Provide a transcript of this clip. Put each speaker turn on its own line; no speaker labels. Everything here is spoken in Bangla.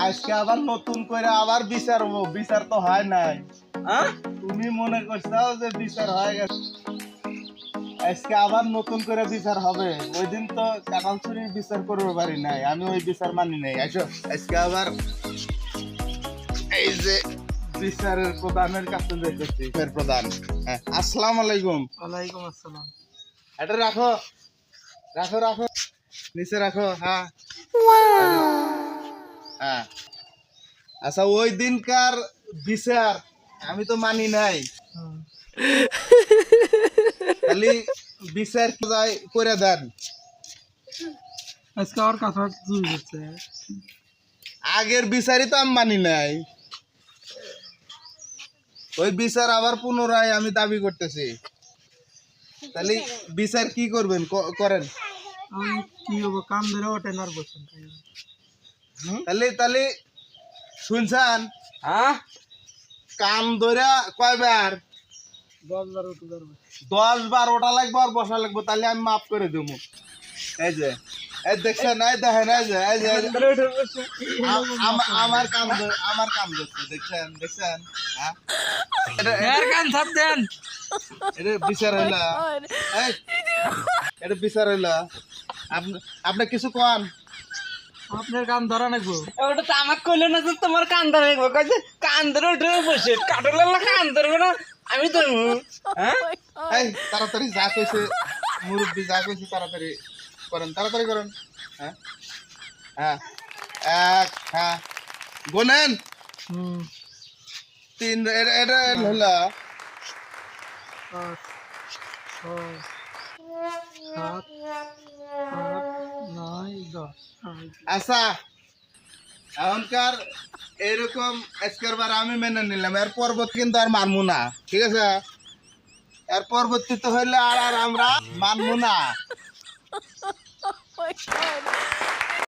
আজকে আবার নতুন করে আবার বিচার হবো, বিচার তো হয় নাই। তুমি মনে করছো যে বিচার হয়ে গেছে, আজকে আবার নতুন করে বিচার হবে। ওই দিন তো কাঁঠাল চুরির বিচার করতে পারি নাই, আমি ওই বিচার মানি নাই। আসো আজকে আবার এই যে বিচারের প্রধানের কাছে যেতেছি। প্রধান, হ্যাঁ, আসসালামু আলাইকুম।
ওয়ালাইকুম আসসালাম।
এটা রাখো রাখো রাখো, নিচে রাখো। হ্যাঁ হ্যাঁ, আচ্ছা ওই দিনকার বিচার আমি তো মানি নাই, খালি বিচার যাই করে দেন।
আজকে আর কথা চুরি হচ্ছে।
আগের বিচারই তো আমি মানি নাই, ওই বিচার আবার পুনরায় আমি দাবি করতেছি। তাহলে বিচার কি করবেন করেন।
আমি কি হবো, কান ধরে ওঠে না আর বসেন।
তাহলে তাহলে শুনছেন,
হ্যাঁ,
কান ধরে কয়বার
10 বার উঠে ধরবে।
10 বার ওটা লাগবে আর বসা লাগবে, তাহলে আমি মাফ করে দেবো। এই যে এই দেখছেন, এই দেখেন, এই যে এই যে আমার কাম ধরছে, দেখছেন দেখছেন। হ্যাঁ,
কান ছাপ দেন।
এটা বিচার হইলা, এটা বিচার হইলা। আপনি কিছু কন।
আপনার কান ধরা নাকবো।
ওটা তো আমাকে কইলো না যে তোমার কান ধরে রাখবো, কইছে কান ধরে উঠে বসে কাটলেলা কান ধরবে না, আমি ধরবো। হ্যাঁ,
এই তাড়াতাড়ি যা কইছে মুরব্বি, যা কইছে তাড়াতাড়ি করেন, তাড়াতাড়ি করেন। হ্যাঁ হ্যাঁ, এক, হ্যাঁ গোনেন 3, এটা হইলা
5, 6, 7, 8, 9, 10।
আচ্ছা এখনকার এরকম আজকের বার আমি মেনে নিলাম, এর পরবর্তী কিন্তু আর মানবো না, ঠিক আছে? এর পরবর্তীতে হইলে আর আমরা মানবো না।